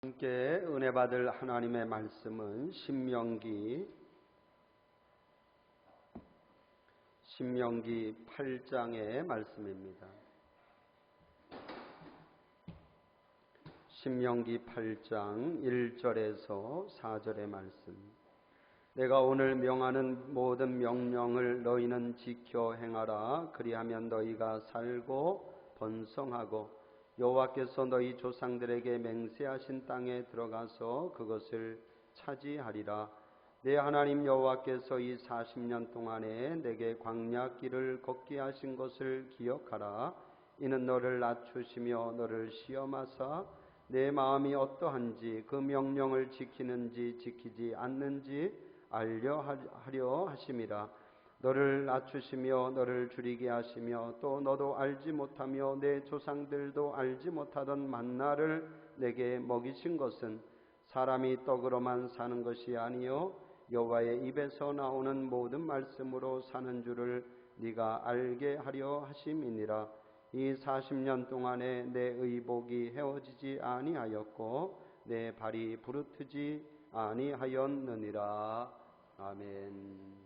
함께 은혜 받을 하나님의 말씀은 신명기 8장의 말씀입니다. 신명기 8장 1절에서 4절의 말씀. 내가 오늘 명하는 모든 명령을 너희는 지켜 행하라. 그리하면 너희가 살고 번성하고 여호와께서 너희 조상들에게 맹세하신 땅에 들어가서 그것을 차지하리라. 내 하나님 여호와께서 이 40년 동안에 내게 광야 길을 걷게 하신 것을 기억하라. 이는 너를 낮추시며 너를 시험하사 내 마음이 어떠한지 그 명령을 지키는지 지키지 않는지 알려 하려 하심이라. 너를 낮추시며 너를 줄이게 하시며 또 너도 알지 못하며 내 조상들도 알지 못하던 만나를 내게 먹이신 것은 사람이 떡으로만 사는 것이 아니요 여호와의 입에서 나오는 모든 말씀으로 사는 줄을 네가 알게 하려 하심이니라. 이 40년 동안에 내 의복이 헤어지지 아니하였고 내 발이 부르트지 아니하였느니라. 아멘.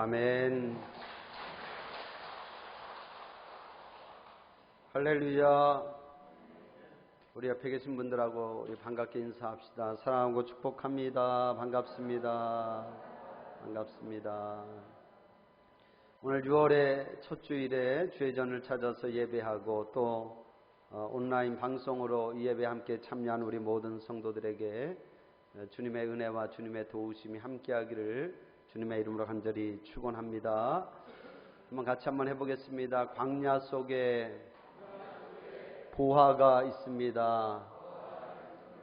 아멘. 할렐루야. 우리 옆에 계신 분들하고 우리 반갑게 인사합시다. 사랑하고 축복합니다. 반갑습니다. 반갑습니다. 오늘 6월의 첫 주일에 주의 전을 찾아서 예배하고 또 온라인 방송으로 이 예배에 함께 참여한 우리 모든 성도들에게 주님의 은혜와 주님의 도우심이 함께하기를 주님의 이름으로 간절히 축원합니다. 한번 같이 한번 해보겠습니다. 광야 속에 보화가 있습니다.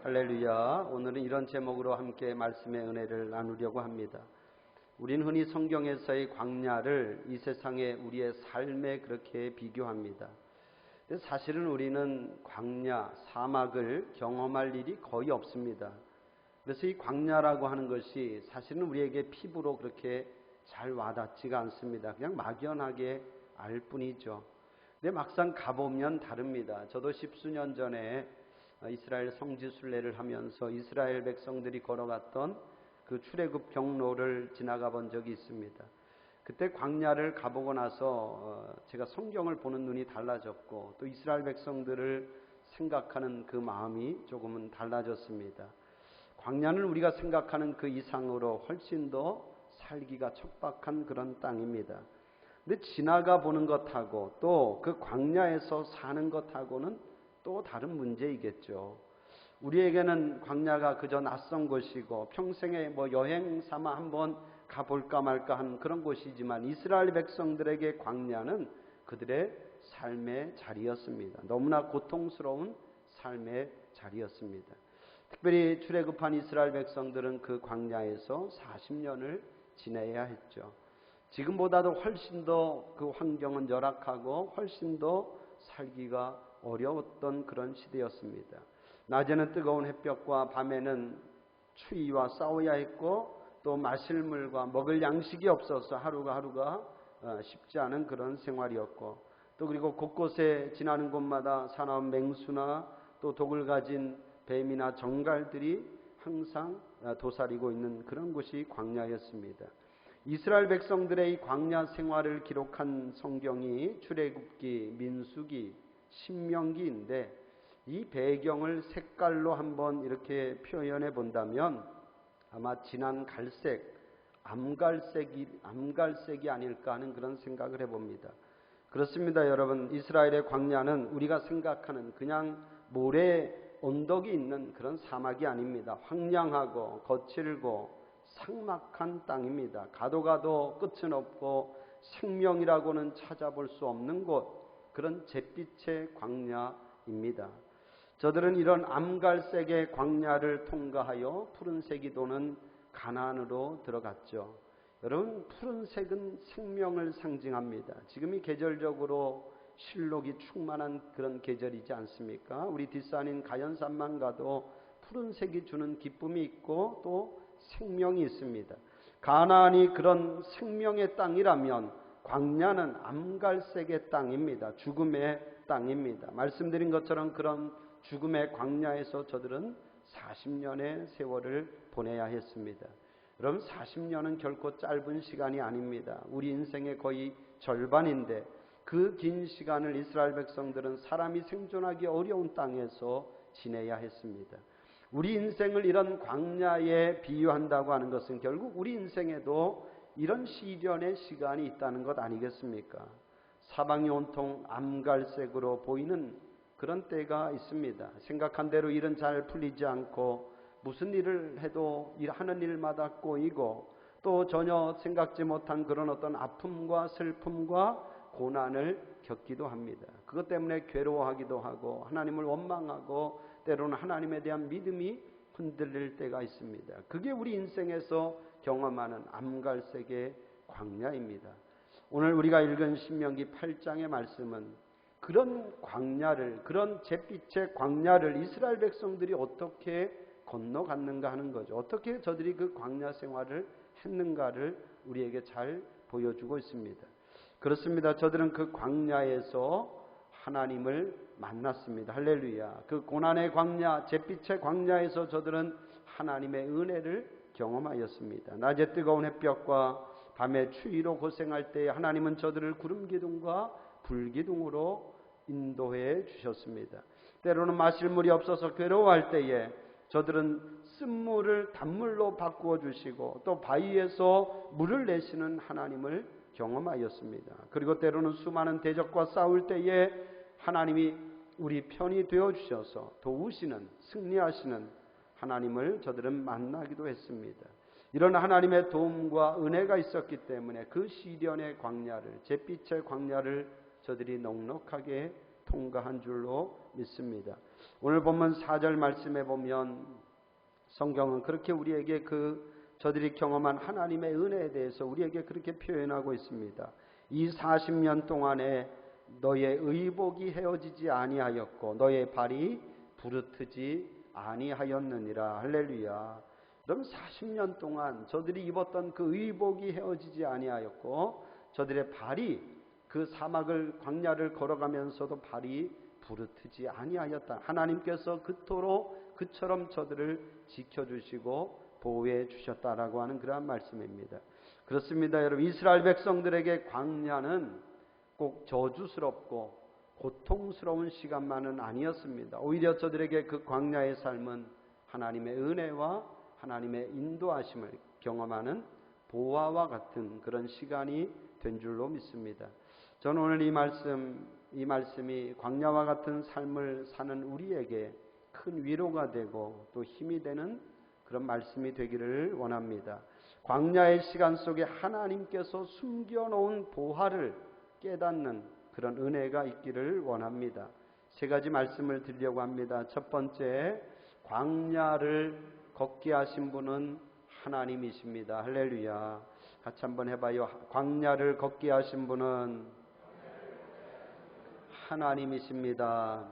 할렐루야. 오늘은 이런 제목으로 함께 말씀의 은혜를 나누려고 합니다. 우린 흔히 성경에서의 광야를 이 세상의 우리의 삶에 그렇게 비교합니다. 사실은 우리는 광야, 사막을 경험할 일이 거의 없습니다. 그래서 이 광야라고 하는 것이 사실은 우리에게 피부로 그렇게 잘 와닿지가 않습니다. 그냥 막연하게 알 뿐이죠. 근데 막상 가보면 다릅니다. 저도 10수년 전에 이스라엘 성지 순례를 하면서 이스라엘 백성들이 걸어갔던 그 출애굽 경로를 지나가 본 적이 있습니다. 그때 광야를 가보고 나서 제가 성경을 보는 눈이 달라졌고 또 이스라엘 백성들을 생각하는 그 마음이 조금은 달라졌습니다. 광야는 우리가 생각하는 그 이상으로 훨씬 더 살기가 척박한 그런 땅입니다. 근데 지나가 보는 것하고 또 그 광야에서 사는 것하고는 또 다른 문제이겠죠. 우리에게는 광야가 그저 낯선 곳이고 평생에 여행 삼아 한번 가볼까 말까 하는 그런 곳이지만 이스라엘 백성들에게 광야는 그들의 삶의 자리였습니다. 너무나 고통스러운 삶의 자리였습니다. 특별히 출애굽한 이스라엘 백성들은 그 광야에서 40년을 지내야 했죠. 지금보다도 훨씬 더 그 환경은 열악하고 훨씬 더 살기가 어려웠던 그런 시대였습니다. 낮에는 뜨거운 햇볕과 밤에는 추위와 싸워야 했고 또 마실 물과 먹을 양식이 없어서 하루가 쉽지 않은 그런 생활이었고 또 그리고 곳곳에 지나는 곳마다 사나운 맹수나 또 독을 가진 뱀이나 정갈들이 항상 도사리고 있는 그런 곳이 광야였습니다. 이스라엘 백성들의 이 광야 생활을 기록한 성경이 출애굽기, 민수기, 신명기인데 이 배경을 색깔로 한번 이렇게 표현해 본다면 아마 진한 갈색, 암갈색이 아닐까 하는 그런 생각을 해봅니다. 그렇습니다, 여러분. 이스라엘의 광야는 우리가 생각하는 그냥 모래 언덕이 있는 그런 사막이 아닙니다. 황량하고 거칠고 삭막한 땅입니다. 가도 끝은 없고 생명이라고는 찾아볼 수 없는 곳, 그런 잿빛의 광야입니다. 저들은 이런 암갈색의 광야를 통과하여 푸른색이 도는 가나안으로 들어갔죠. 여러분, 푸른색은 생명을 상징합니다. 지금이 계절적으로 실록이 충만한 그런 계절이지 않습니까? 우리 뒷산인 가연산만 가도 푸른색이 주는 기쁨이 있고 또 생명이 있습니다. 가나안이 그런 생명의 땅이라면 광야는 암갈색의 땅입니다. 죽음의 땅입니다. 말씀드린 것처럼 그런 죽음의 광야에서 저들은 40년의 세월을 보내야 했습니다. 여러분, 40년은 결코 짧은 시간이 아닙니다. 우리 인생의 거의 절반인데 그 긴 시간을 이스라엘 백성들은 사람이 생존하기 어려운 땅에서 지내야 했습니다. 우리 인생을 이런 광야에 비유한다고 하는 것은 결국 우리 인생에도 이런 시련의 시간이 있다는 것 아니겠습니까? 사방이 온통 암갈색으로 보이는 그런 때가 있습니다. 생각한 대로 일은 잘 풀리지 않고 무슨 일을 해도 하는 일마다 꼬이고 또 전혀 생각지 못한 그런 어떤 아픔과 슬픔과 고난을 겪기도 합니다. 그것 때문에 괴로워하기도 하고 하나님을 원망하고 때로는 하나님에 대한 믿음이 흔들릴 때가 있습니다. 그게 우리 인생에서 경험하는 암갈색의 광야입니다. 오늘 우리가 읽은 신명기 8장의 말씀은 그런 광야를, 그런 잿빛의 광야를 이스라엘 백성들이 어떻게 건너갔는가 하는 거죠. 어떻게 저들이 그 광야 생활을 했는가를 우리에게 잘 보여주고 있습니다. 그렇습니다. 저들은 그 광야에서 하나님을 만났습니다. 할렐루야. 그 고난의 광야, 잿빛의 광야에서 저들은 하나님의 은혜를 경험하였습니다. 낮에 뜨거운 햇볕과 밤에 추위로 고생할 때에 하나님은 저들을 구름기둥과 불기둥으로 인도해 주셨습니다. 때로는 마실 물이 없어서 괴로워할 때에 저들은 쓴물을 단물로 바꾸어 주시고 또 바위에서 물을 내시는 하나님을 경험하였습니다. 그리고 때로는 수많은 대적과 싸울 때에 하나님이 우리 편이 되어 주셔서 도우시는, 승리하시는 하나님을 저들은 만나기도 했습니다. 이런 하나님의 도움과 은혜가 있었기 때문에 그 시련의 광야를, 잿빛의 광야를 저들이 넉넉하게 통과한 줄로 믿습니다. 오늘 본문 4절 말씀에 보면 성경은 그렇게 우리에게 저들이 경험한 하나님의 은혜에 대해서 우리에게 그렇게 표현하고 있습니다. 이 40년 동안에 너의 의복이 헤어지지 아니하였고 너의 발이 부르트지 아니하였느니라. 할렐루야. 그럼 40년 동안 저들이 입었던 그 의복이 헤어지지 아니하였고 저들의 발이 그 사막을 광야를 걸어가면서도 발이 부르트지 아니하였다. 하나님께서 그토록 그처럼 저들을 지켜주시고 보호해 주셨다라고 하는 그러한 말씀입니다. 그렇습니다. 여러분, 이스라엘 백성들에게 광야는 꼭 저주스럽고 고통스러운 시간만은 아니었습니다. 오히려 저들에게 그 광야의 삶은 하나님의 은혜와 하나님의 인도하심을 경험하는 보화와 같은 그런 시간이 된 줄로 믿습니다. 저는 오늘 이 말씀이 광야와 같은 삶을 사는 우리에게 큰 위로가 되고 또 힘이 되는 그런 말씀이 되기를 원합니다. 광야의 시간 속에 하나님께서 숨겨놓은 보화를 깨닫는 그런 은혜가 있기를 원합니다. 세 가지 말씀을 드리려고 합니다. 첫 번째, 광야를 걷게 하신 분은 하나님이십니다. 할렐루야. 같이 한번 해봐요. 광야를 걷게 하신 분은 하나님이십니다.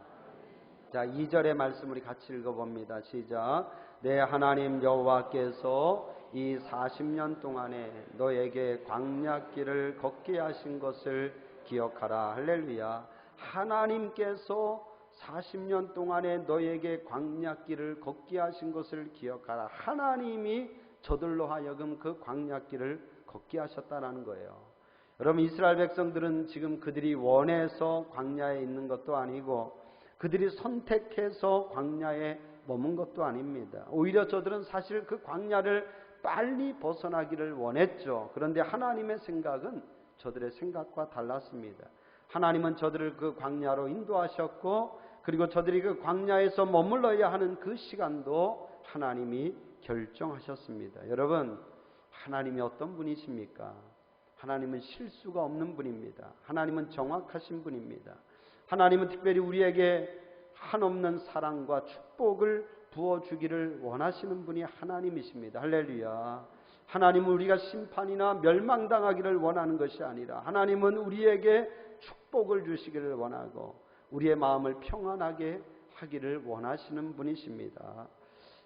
자, 2절의 말씀 우리 같이 읽어봅니다. 시작. 내 하나님 여호와께서 이 40년 동안에 너에게 광야길을 걷게 하신 것을 기억하라. 할렐루야. 하나님께서 40년 동안에 너에게 광야길을 걷게 하신 것을 기억하라. 하나님이 저들로 하여금 그 광야길을 걷게 하셨다라는 거예요. 여러분, 이스라엘 백성들은 지금 그들이 원해서 광야에 있는 것도 아니고 그들이 선택해서 광야에 머문 것도 아닙니다. 오히려 저들은 사실 그 광야를 빨리 벗어나기를 원했죠. 그런데 하나님의 생각은 저들의 생각과 달랐습니다. 하나님은 저들을 그 광야로 인도하셨고 그리고 저들이 그 광야에서 머물러야 하는 그 시간도 하나님이 결정하셨습니다. 여러분, 하나님이 어떤 분이십니까? 하나님은 실수가 없는 분입니다. 하나님은 정확하신 분입니다. 하나님은 특별히 우리에게 한없는 사랑과 축복을 부어주기를 원하시는 분이 하나님이십니다. 할렐루야. 하나님은 우리가 심판이나 멸망당하기를 원하는 것이 아니라 하나님은 우리에게 축복을 주시기를 원하고 우리의 마음을 평안하게 하기를 원하시는 분이십니다.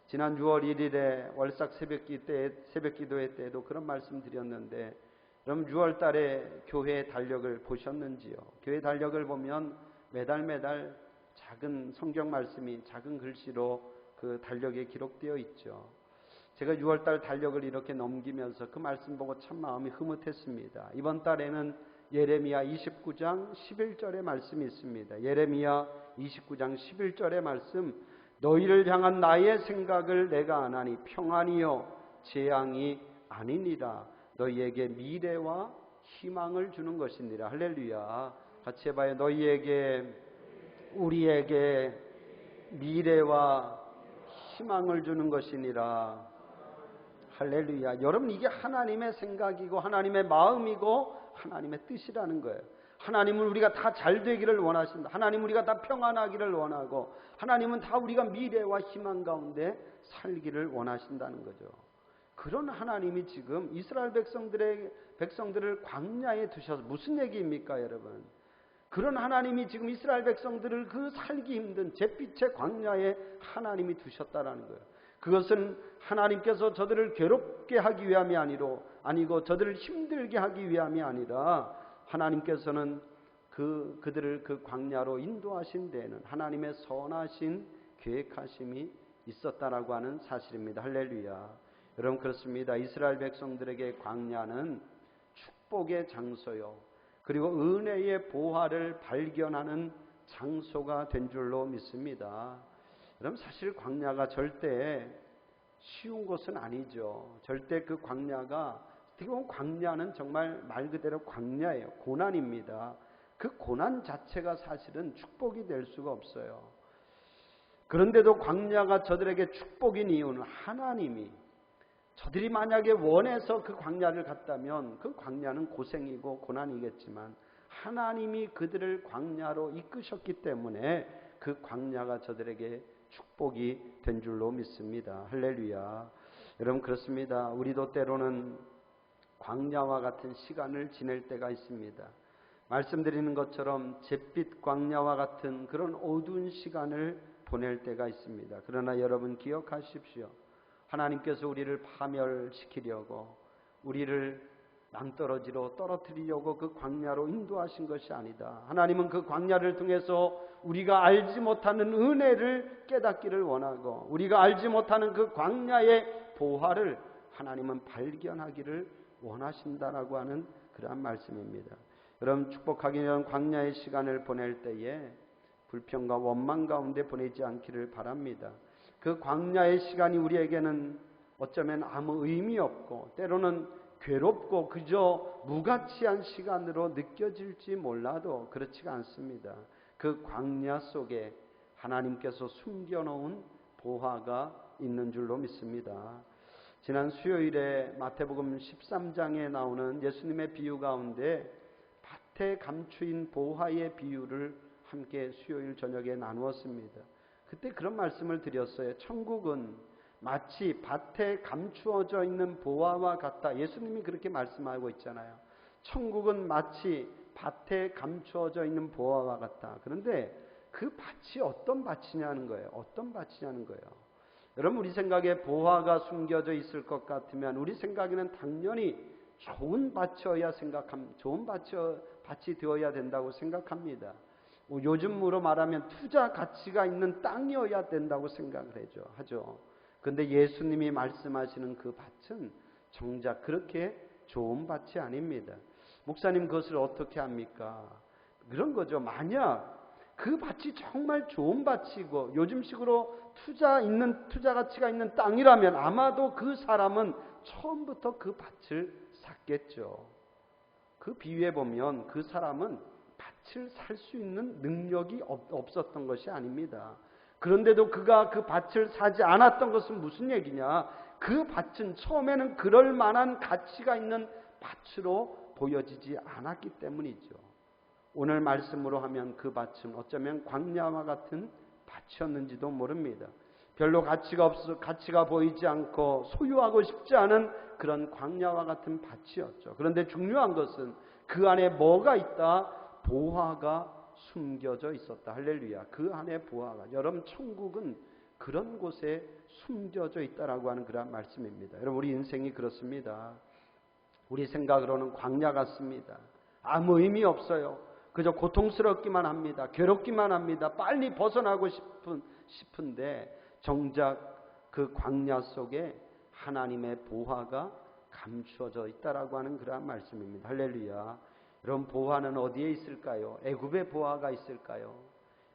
지난 6월 1일에 월삭 새벽기도회 때에도 그런 말씀 드렸는데 그럼 6월 달에 교회의 달력을 보셨는지요? 교회 달력을 보면 매달 작은 성경 말씀이 작은 글씨로 그 달력에 기록되어 있죠. 제가 6월 달 달력을 이렇게 넘기면서 그 말씀 보고 참 마음이 흐뭇했습니다. 이번 달에는 예레미야 29장 11절의 말씀이 있습니다. 예레미야 29장 11절의 말씀, 너희를 향한 나의 생각을 내가 아나니 평안이요 재앙이 아니니라. 너희에게 미래와 희망을 주는 것이니라. 할렐루야. 같이 해봐요. 너희에게 우리에게 미래와 희망을 주는 것이니라. 할렐루야. 여러분, 이게 하나님의 생각이고 하나님의 마음이고 하나님의 뜻이라는 거예요. 하나님은 우리가 다 잘 되기를 원하신다. 하나님은 우리가 다 평안하기를 원하고 하나님은 다 우리가 미래와 희망 가운데 살기를 원하신다는 거죠. 그런 하나님이 지금 이스라엘 백성들을 광야에 두셔서 무슨 얘기입니까, 여러분? 그런 하나님이 지금 이스라엘 백성들을 그 살기 힘든 잿빛의 광야에 하나님이 두셨다라는 거예요. 그것은 하나님께서 저들을 괴롭게 하기 위함이 아니고 저들을 힘들게 하기 위함이 아니라 하나님께서는 그들을 그 광야로 인도하신 데에는 하나님의 선하신 계획하심이 있었다라고 하는 사실입니다. 할렐루야. 여러분, 그렇습니다. 이스라엘 백성들에게 광야는 축복의 장소요. 그리고 은혜의 보화를 발견하는 장소가 된 줄로 믿습니다. 여러분 사실 광야가 절대 쉬운 것은 아니죠. 절대 그 광야가 어떻게 보면 광야는 정말 말 그대로 광야예요. 고난입니다. 그 고난 자체가 사실은 축복이 될 수가 없어요. 그런데도 광야가 저들에게 축복인 이유는 하나님이 저들이 만약에 원해서 그 광야를 갔다면 그 광야는 고생이고 고난이겠지만 하나님이 그들을 광야로 이끄셨기 때문에 그 광야가 저들에게 축복이 된 줄로 믿습니다. 할렐루야. 여러분 그렇습니다. 우리도 때로는 광야와 같은 시간을 지낼 때가 있습니다. 말씀드리는 것처럼 잿빛 광야와 같은 그런 어두운 시간을 보낼 때가 있습니다. 그러나 여러분 기억하십시오. 하나님께서 우리를 파멸시키려고 우리를 낭떠러지로 떨어뜨리려고 그 광야로 인도하신 것이 아니다. 하나님은 그 광야를 통해서 우리가 알지 못하는 은혜를 깨닫기를 원하고 우리가 알지 못하는 그 광야의 보화를 하나님은 발견하기를 원하신다라고 하는 그러한 말씀입니다. 여러분 축복하기 위한 광야의 시간을 보낼 때에 불평과 원망 가운데 보내지 않기를 바랍니다. 그 광야의 시간이 우리에게는 어쩌면 아무 의미 없고 때로는 괴롭고 그저 무가치한 시간으로 느껴질지 몰라도 그렇지가 않습니다. 그 광야 속에 하나님께서 숨겨놓은 보화가 있는 줄로 믿습니다. 지난 수요일에 마태복음 13장에 나오는 예수님의 비유 가운데 밭에 감추인 보화의 비유를 함께 수요일 저녁에 나누었습니다. 그때 그런 말씀을 드렸어요. 천국은 마치 밭에 감추어져 있는 보화와 같다. 예수님이 그렇게 말씀하고 있잖아요. 천국은 마치 밭에 감추어져 있는 보화와 같다. 그런데 그 밭이 어떤 밭이냐는 거예요. 어떤 밭이냐는 거예요. 여러분 우리 생각에 보화가 숨겨져 있을 것 같으면 우리 생각에는 당연히 좋은 밭이어야 좋은 밭이 되어야 된다고 생각합니다. 요즘으로 말하면 투자 가치가 있는 땅이어야 된다고 생각을 하죠. 그런데 예수님이 말씀하시는 그 밭은 정작 그렇게 좋은 밭이 아닙니다. 목사님 그것을 어떻게 합니까? 그런 거죠. 만약 그 밭이 정말 좋은 밭이고 요즘식으로 투자 가치가 있는 땅이라면 아마도 그 사람은 처음부터 그 밭을 샀겠죠. 그 비유에 보면 그 사람은 밭을 살 수 있는 능력이 없었던 것이 아닙니다. 그런데도 그가 그 밭을 사지 않았던 것은 무슨 얘기냐? 그 밭은 처음에는 그럴 만한 가치가 있는 밭으로 보여지지 않았기 때문이죠. 오늘 말씀으로 하면 그 밭은 어쩌면 광야와 같은 밭이었는지도 모릅니다. 별로 가치가 보이지 않고 소유하고 싶지 않은 그런 광야와 같은 밭이었죠. 그런데 중요한 것은 그 안에 뭐가 있다? 보화가 숨겨져 있었다. 할렐루야. 그 안에 보화가. 여러분 천국은 그런 곳에 숨겨져 있다라고 하는 그런 말씀입니다. 여러분 우리 인생이 그렇습니다. 우리 생각으로는 광야 같습니다. 아무 의미 없어요. 그저 고통스럽기만 합니다. 괴롭기만 합니다. 빨리 벗어나고 싶은데 정작 그 광야 속에 하나님의 보화가 감추어져 있다라고 하는 그러한 말씀입니다. 할렐루야. 여러분 보화는 어디에 있을까요? 애굽의 보화가 있을까요?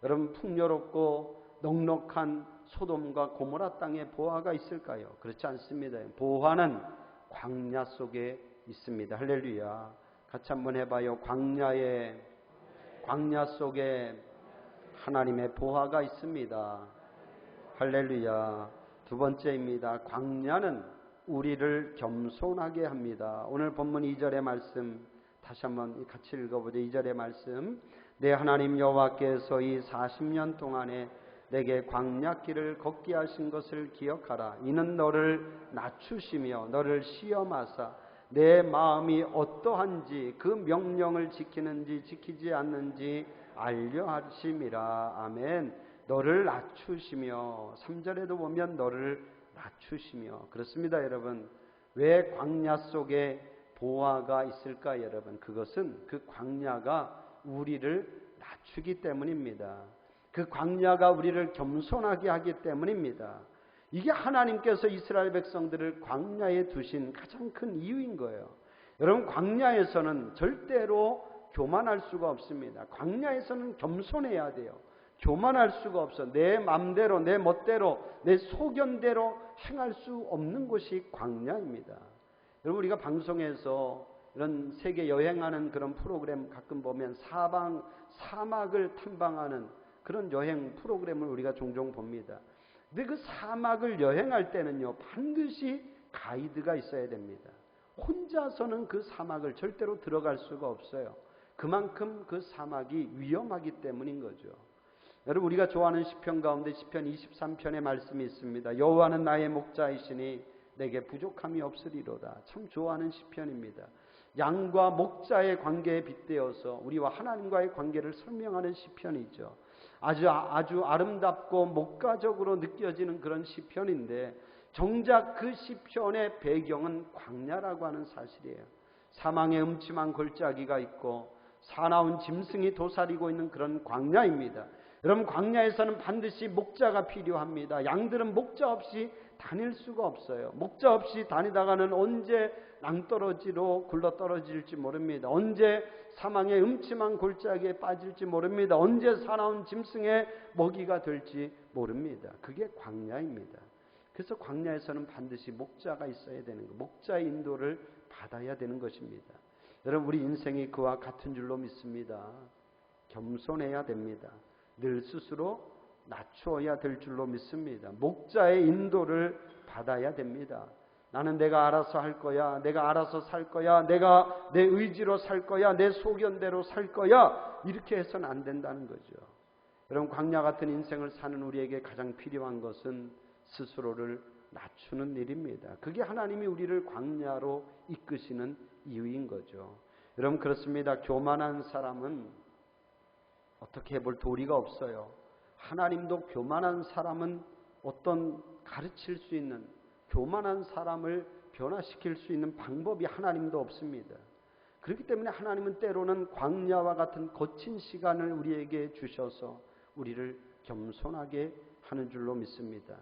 여러분 풍요롭고 넉넉한 소돔과 고모라 땅의 보화가 있을까요? 그렇지 않습니다. 보화는 광야 속에 있습니다. 할렐루야. 같이 한번 해봐요. 광야 속에 하나님의 보화가 있습니다. 할렐루야. 두 번째입니다. 광야는 우리를 겸손하게 합니다. 오늘 본문 2절의 말씀 다시 한번 같이 읽어보죠. 2절의 말씀. 내 하나님 여호와께서 이 40년 동안에 내게 광야길을 걷게 하신 것을 기억하라. 이는 너를 낮추시며 너를 시험하사 내 마음이 어떠한지 그 명령을 지키는지 지키지 않는지 알려 하심이라. 아멘. 너를 낮추시며 3절에도 보면 너를 낮추시며. 그렇습니다 여러분. 왜 광야 속에 보화가 있을까 여러분? 그것은 그 광야가 우리를 낮추기 때문입니다. 그 광야가 우리를 겸손하게 하기 때문입니다. 이게 하나님께서 이스라엘 백성들을 광야에 두신 가장 큰 이유인 거예요. 여러분, 광야에서는 절대로 교만할 수가 없습니다. 광야에서는 겸손해야 돼요. 교만할 수가 없어. 내 맘대로, 내 멋대로, 내 소견대로 행할 수 없는 곳이 광야입니다. 여러분, 우리가 방송에서 이런 세계 여행하는 그런 프로그램 가끔 보면 사막을 탐방하는 그런 여행 프로그램을 우리가 종종 봅니다. 근데 그 사막을 여행할 때는요, 반드시 가이드가 있어야 됩니다. 혼자서는 그 사막을 절대로 들어갈 수가 없어요. 그만큼 그 사막이 위험하기 때문인 거죠. 여러분, 우리가 좋아하는 시편 가운데 시편 23편의 말씀이 있습니다. 여호와는 나의 목자이시니 내게 부족함이 없으리로다. 참 좋아하는 시편입니다. 양과 목자의 관계에 빗대어서 우리와 하나님과의 관계를 설명하는 시편이죠. 아주 아름답고 목가적으로 느껴지는 그런 시편인데, 정작 그 시편의 배경은 광야라고 하는 사실이에요. 사망의 음침한 골짜기가 있고 사나운 짐승이 도사리고 있는 그런 광야입니다. 여러분, 광야에서는 반드시 목자가 필요합니다. 양들은 목자 없이 다닐 수가 없어요. 목자 없이 다니다가는 언제 낭떠러지로 굴러떨어질지 모릅니다. 언제 사망의 음침한 골짜기에 빠질지 모릅니다. 언제 사나운 짐승의 먹이가 될지 모릅니다. 그게 광야입니다. 그래서 광야에서는 반드시 목자가 있어야 되는 거예요. 목자의 인도를 받아야 되는 것입니다. 여러분, 우리 인생이 그와 같은 줄로 믿습니다. 겸손해야 됩니다. 늘 스스로 낮추어야 될 줄로 믿습니다. 목자의 인도를 받아야 됩니다. 나는 내가 알아서 할 거야, 내가 알아서 살 거야, 내가 내 의지로 살 거야, 내 소견대로 살 거야, 이렇게 해서는 안 된다는 거죠. 여러분, 광야 같은 인생을 사는 우리에게 가장 필요한 것은 스스로를 낮추는 일입니다. 그게 하나님이 우리를 광야로 이끄시는 이유인 거죠. 여러분, 그렇습니다. 교만한 사람은 어떻게 해볼 도리가 없어요. 하나님도 교만한 사람은 어떤 가르칠 수 있는, 교만한 사람을 변화시킬 수 있는 방법이 하나님도 없습니다. 그렇기 때문에 하나님은 때로는 광야와 같은 거친 시간을 우리에게 주셔서 우리를 겸손하게 하는 줄로 믿습니다.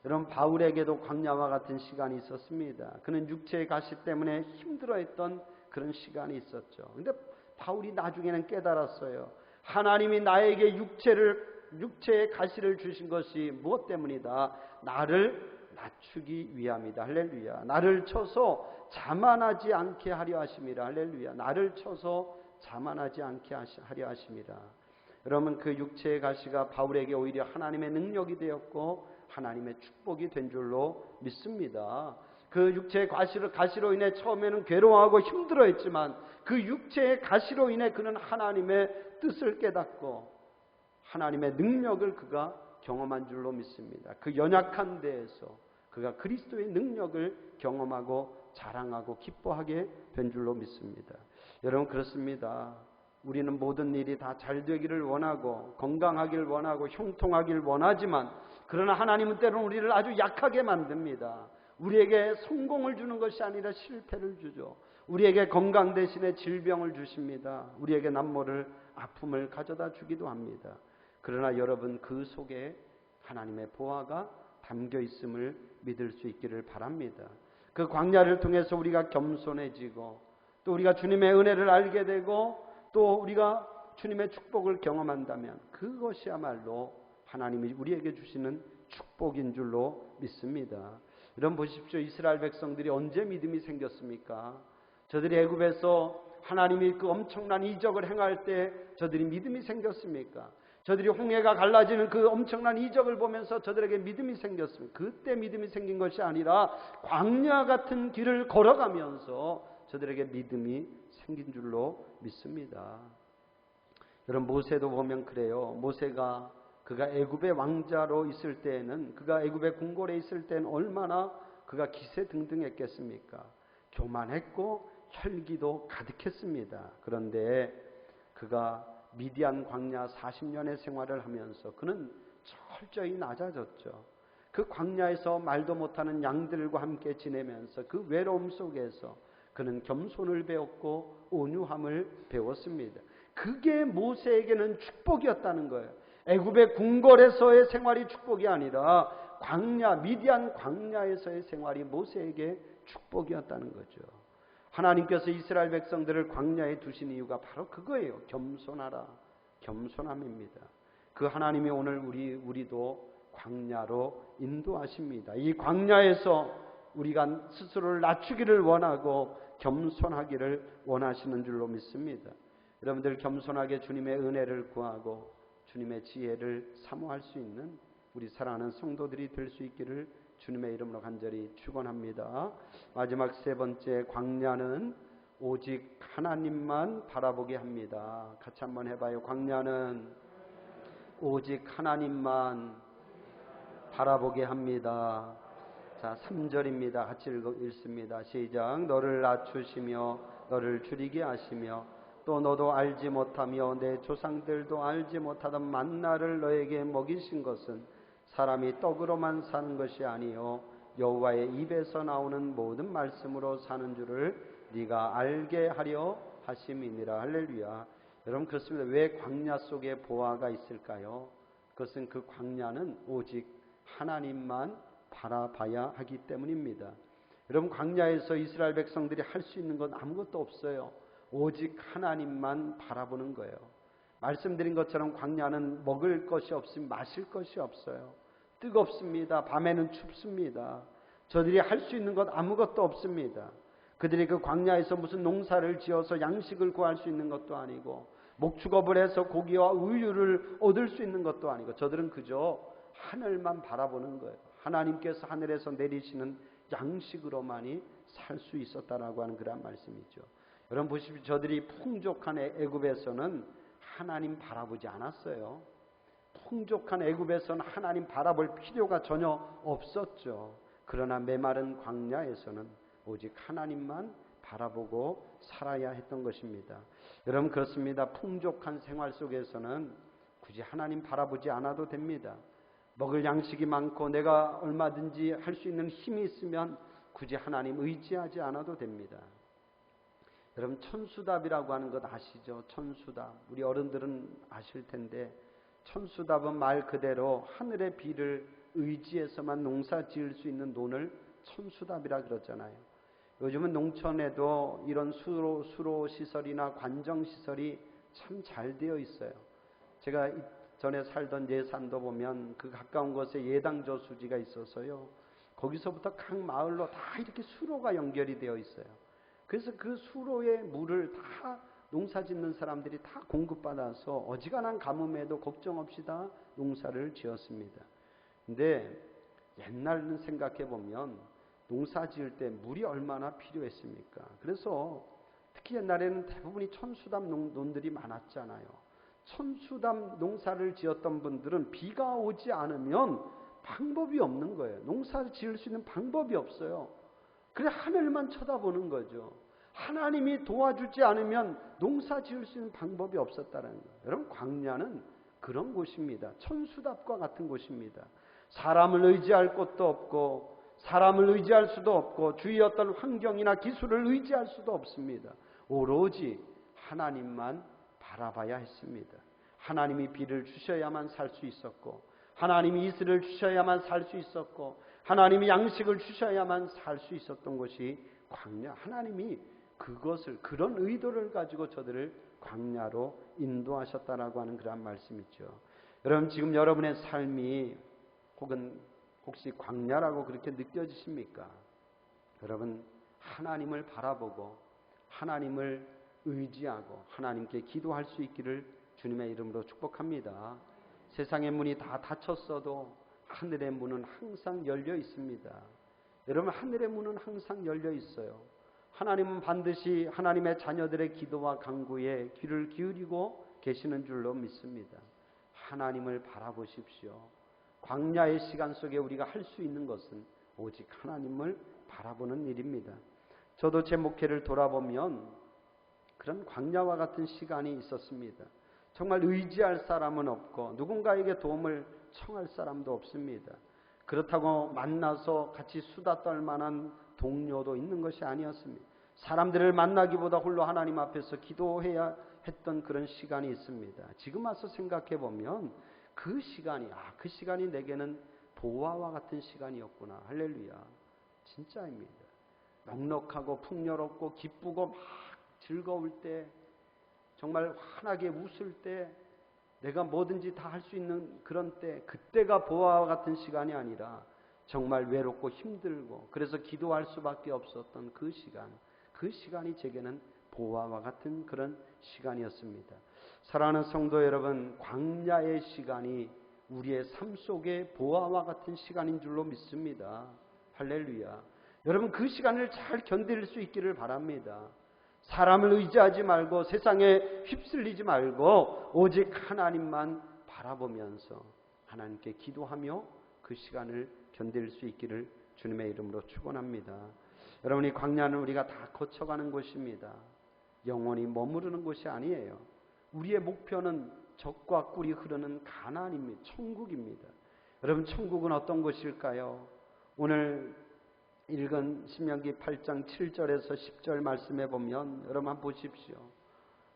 여러분, 바울에게도 광야와 같은 시간이 있었습니다. 그는 육체의 가시 때문에 힘들어했던 그런 시간이 있었죠. 그런데 바울이 나중에는 깨달았어요. 하나님이 나에게 육체의 가시를 주신 것이 무엇 때문이다? 나를 낮추기 위함이다. 할렐루야. 나를 쳐서 자만하지 않게 하려 하심이라. 할렐루야. 나를 쳐서 자만하지 않게 하려 하심이라. 여러분, 그 육체의 가시가 바울에게 오히려 하나님의 능력이 되었고 하나님의 축복이 된 줄로 믿습니다. 그 육체의 가시로 인해 처음에는 괴로워하고 힘들어했지만 그 육체의 가시로 인해 그는 하나님의 뜻을 깨닫고 하나님의 능력을 그가 경험한 줄로 믿습니다. 그 연약한 데에서 그가 그리스도의 능력을 경험하고 자랑하고 기뻐하게 된 줄로 믿습니다. 여러분, 그렇습니다. 우리는 모든 일이 다 잘 되기를 원하고 건강하길 원하고 형통하길 원하지만, 그러나 하나님은 때로는 우리를 아주 약하게 만듭니다. 우리에게 성공을 주는 것이 아니라 실패를 주죠. 우리에게 건강 대신에 질병을 주십니다. 우리에게 남모를 아픔을 가져다 주기도 합니다. 그러나 여러분, 그 속에 하나님의 보화가 담겨 있음을 믿을 수 있기를 바랍니다. 그 광야를 통해서 우리가 겸손해지고 또 우리가 주님의 은혜를 알게 되고 또 우리가 주님의 축복을 경험한다면 그것이야말로 하나님이 우리에게 주시는 축복인 줄로 믿습니다. 여러분, 보십시오. 이스라엘 백성들이 언제 믿음이 생겼습니까? 저들이 애굽에서 하나님이 그 엄청난 이적을 행할 때 저들이 믿음이 생겼습니까? 저들이 홍해가 갈라지는 그 엄청난 이적을 보면서 저들에게 믿음이 생겼습니다. 그때 믿음이 생긴 것이 아니라 광야 같은 길을 걸어가면서 저들에게 믿음이 생긴 줄로 믿습니다. 여러분, 모세도 보면 그래요. 모세가 그가 애굽의 왕자로 있을 때에는, 그가 애굽의 궁궐에 있을 때는 얼마나 그가 기세등등했겠습니까? 교만했고 혈기도 가득했습니다. 그런데 그가 미디안 광야 40년의 생활을 하면서 그는 철저히 낮아졌죠. 그 광야에서 말도 못하는 양들과 함께 지내면서 그 외로움 속에서 그는 겸손을 배웠고 온유함을 배웠습니다. 그게 모세에게는 축복이었다는 거예요. 애굽의 궁궐에서의 생활이 축복이 아니라 광야, 미디안 광야에서의 생활이 모세에게 축복이었다는 거죠. 하나님께서 이스라엘 백성들을 광야에 두신 이유가 바로 그거예요. 겸손하라. 겸손함입니다. 그 하나님이 오늘 우리도 광야로 인도하십니다. 이 광야에서 우리가 스스로를 낮추기를 원하고 겸손하기를 원하시는 줄로 믿습니다. 여러분들 겸손하게 주님의 은혜를 구하고 주님의 지혜를 사모할 수 있는 우리 사랑하는 성도들이 될 수 있기를 주님의 이름으로 간절히 축원합니다. 마지막 세 번째, 광야는 오직 하나님만 바라보게 합니다. 같이 한번 해봐요. 광야는 오직 하나님만 바라보게 합니다. 자, 3절입니다. 같이 읽습니다. 시작. 너를 낮추시며 너를 줄이게 하시며 또 너도 알지 못하며 내 조상들도 알지 못하던 만나를 너에게 먹이신 것은 사람이 떡으로만 사는 것이 아니요 여호와의 입에서 나오는 모든 말씀으로 사는 줄을 네가 알게 하려 하심이니라. 할렐루야. 여러분, 그렇습니다. 왜 광야 속에 보화가 있을까요? 그것은 그 광야는 오직 하나님만 바라봐야 하기 때문입니다. 여러분, 광야에서 이스라엘 백성들이 할 수 있는 건 아무것도 없어요. 오직 하나님만 바라보는 거예요. 말씀드린 것처럼 광야는 먹을 것이 없으면 마실 것이 없어요. 뜨겁습니다. 밤에는 춥습니다. 저들이 할 수 있는 것 아무것도 없습니다. 그들이 그 광야에서 무슨 농사를 지어서 양식을 구할 수 있는 것도 아니고 목축업을 해서 고기와 우유를 얻을 수 있는 것도 아니고 저들은 그저 하늘만 바라보는 거예요. 하나님께서 하늘에서 내리시는 양식으로만이 살 수 있었다라고 하는 그런 말씀이죠. 여러분 보십시오. 저들이 풍족한 애굽에서는 하나님 바라보지 않았어요. 풍족한 애굽에서는 하나님 바라볼 필요가 전혀 없었죠. 그러나 메마른 광야에서는 오직 하나님만 바라보고 살아야 했던 것입니다. 여러분 그렇습니다. 풍족한 생활 속에서는 굳이 하나님 바라보지 않아도 됩니다. 먹을 양식이 많고 내가 얼마든지 할 수 있는 힘이 있으면 굳이 하나님 의지하지 않아도 됩니다. 여러분 천수답이라고 하는 것 아시죠? 천수답. 우리 어른들은 아실 텐데 천수답은 말 그대로 하늘의 비를 의지해서만 농사 지을 수 있는 논을 천수답이라 그러잖아요. 요즘은 농촌에도 이런 수로 시설이나 관정 시설이 참 잘 되어 있어요. 제가 전에 살던 예산도 보면 그 가까운 곳에 예당 저수지가 있어서요. 거기서부터 각 마을로 다 이렇게 수로가 연결이 되어 있어요. 그래서 그 수로의 물을 다 농사 짓는 사람들이 다 공급받아서 어지간한 가뭄에도 걱정 없이 다 농사를 지었습니다. 근데 옛날은 생각해 보면 농사 지을 때 물이 얼마나 필요했습니까? 그래서 특히 옛날에는 대부분이 천수답 논들이 많았잖아요. 천수답 농사를 지었던 분들은 비가 오지 않으면 방법이 없는 거예요. 농사를 지을 수 있는 방법이 없어요. 그래 하늘만 쳐다보는 거죠. 하나님이 도와주지 않으면 농사 지을 수 있는 방법이 없었다는 거예요. 여러분 광야는 그런 곳입니다. 천수답과 같은 곳입니다. 사람을 의지할 곳도 없고 사람을 의지할 수도 없고 주위 어떤 환경이나 기술을 의지할 수도 없습니다. 오로지 하나님만 바라봐야 했습니다. 하나님이 비를 주셔야만 살 수 있었고 하나님이 이슬을 주셔야만 살 수 있었고 하나님이 양식을 주셔야만 살 수 있었던 것이 광야. 하나님이 그것을 그런 의도를 가지고 저들을 광야로 인도하셨다라고 하는 그런 말씀이죠. 여러분 지금 여러분의 삶이 혹시 광야라고 그렇게 느껴지십니까? 여러분 하나님을 바라보고 하나님을 의지하고 하나님께 기도할 수 있기를 주님의 이름으로 축복합니다. 세상의 문이 다 닫혔어도 하늘의 문은 항상 열려 있습니다. 여러분 하늘의 문은 항상 열려 있어요. 하나님은 반드시 하나님의 자녀들의 기도와 간구에 귀를 기울이고 계시는 줄로 믿습니다. 하나님을 바라보십시오. 광야의 시간 속에 우리가 할 수 있는 것은 오직 하나님을 바라보는 일입니다. 저도 제 목회를 돌아보면 그런 광야와 같은 시간이 있었습니다. 정말 의지할 사람은 없고 누군가에게 도움을 청할 사람도 없습니다. 그렇다고 만나서 같이 수다 떨 만한 동료도 있는 것이 아니었습니다. 사람들을 만나기보다 홀로 하나님 앞에서 기도해야 했던 그런 시간이 있습니다. 지금 와서 생각해 보면 그 시간이 내게는 보화와 같은 시간이었구나. 할렐루야. 진짜입니다. 넉넉하고 풍요롭고 기쁘고 막 즐거울 때, 정말 환하게 웃을 때, 내가 뭐든지 다 할 수 있는 그런 때, 그때가 보아와 같은 시간이 아니라 정말 외롭고 힘들고 그래서 기도할 수밖에 없었던 그 시간이 제게는 보아와 같은 그런 시간이었습니다. 사랑하는 성도 여러분, 광야의 시간이 우리의 삶 속에 보아와 같은 시간인 줄로 믿습니다. 할렐루야. 여러분, 그 시간을 잘 견딜 수 있기를 바랍니다. 사람을 의지하지 말고 세상에 휩쓸리지 말고 오직 하나님만 바라보면서 하나님께 기도하며 그 시간을 견딜 수 있기를 주님의 이름으로 축원합니다. 여러분, 이 광야는 우리가 다 거쳐가는 곳입니다. 영원히 머무르는 곳이 아니에요. 우리의 목표는 젖과 꿀이 흐르는 가나안입니다. 천국입니다. 여러분, 천국은 어떤 곳일까요? 오늘 읽은 신명기 8장 7절에서 10절 말씀해 보면 여러분 한번 보십시오.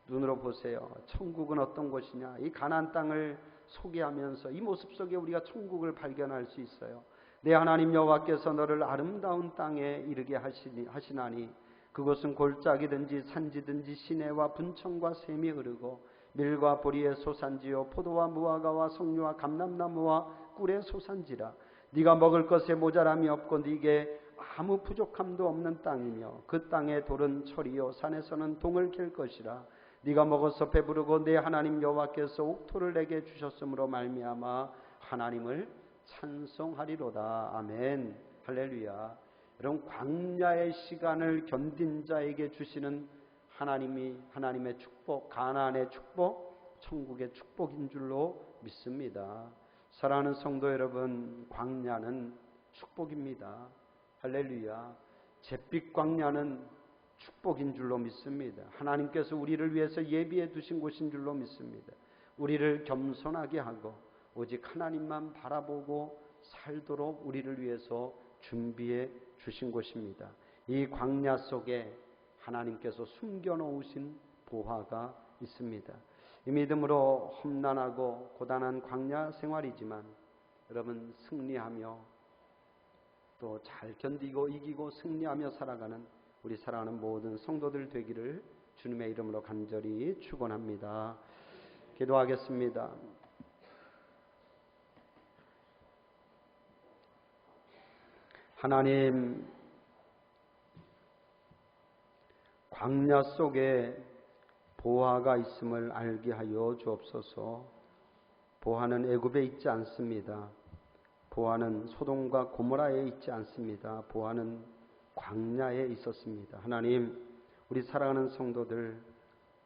눈으로 보세요. 천국은 어떤 곳이냐? 이 가나안 땅을 소개하면서 이 모습 속에 우리가 천국을 발견할 수 있어요. 내 하나님 여호와께서 너를 아름다운 땅에 이르게 하시나니 그곳은 골짜기든지 산지든지 시내와 분청과 샘이 흐르고 밀과 보리의 소산지요 포도와 무화과와 석류와 감람나무와 꿀의 소산지라. 네가 먹을 것에 모자람이 없고 네게 아무 부족함도 없는 땅이며 그 땅의 돌은 철이요 산에서는 동을 갤 것이라. 네가 먹어서 배부르고 내 하나님 여호와께서 옥토를 내게 주셨으므로 말미암아 하나님을 찬송하리로다. 아멘. 할렐루야. 여러분, 광야의 시간을 견딘 자에게 주시는 하나님의 축복, 가나안의 축복, 천국의 축복인 줄로 믿습니다. 사랑하는 성도 여러분, 광야는 축복입니다. 할렐루야. 잿빛 광야는 축복인 줄로 믿습니다. 하나님께서 우리를 위해서 예비해 두신 곳인 줄로 믿습니다. 우리를 겸손하게 하고 오직 하나님만 바라보고 살도록 우리를 위해서 준비해 주신 곳입니다. 이 광야 속에 하나님께서 숨겨놓으신 보화가 있습니다. 이 믿음으로 험난하고 고단한 광야 생활이지만 여러분, 승리하며 또 잘 견디고 이기고 승리하며 살아가는 우리 사랑하는 모든 성도들 되기를 주님의 이름으로 간절히 축원합니다. 기도하겠습니다. 하나님, 광야 속에 보화가 있음을 알게 하여 주옵소서. 보화는 애굽에 있지 않습니다. 보화는 소돔과 고모라에 있지 않습니다. 보화는 광야에 있었습니다. 하나님, 우리 사랑하는 성도들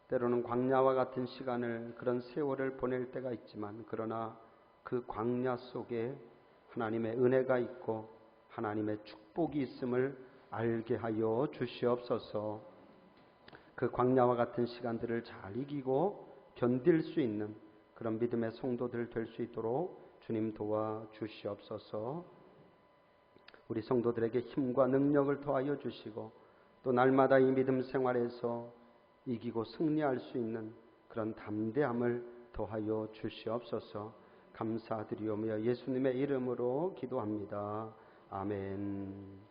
때로는 광야와 같은 시간을, 그런 세월을 보낼 때가 있지만 그러나 그 광야 속에 하나님의 은혜가 있고 하나님의 축복이 있음을 알게 하여 주시옵소서. 그 광야와 같은 시간들을 잘 이기고 견딜 수 있는 그런 믿음의 성도들 될 수 있도록 주님 도와주시옵소서. 우리 성도들에게 힘과 능력을 더하여 주시고 또 날마다 이 믿음 생활에서 이기고 승리할 수 있는 그런 담대함을 더하여 주시옵소서. 감사드리오며 예수님의 이름으로 기도합니다. 아멘.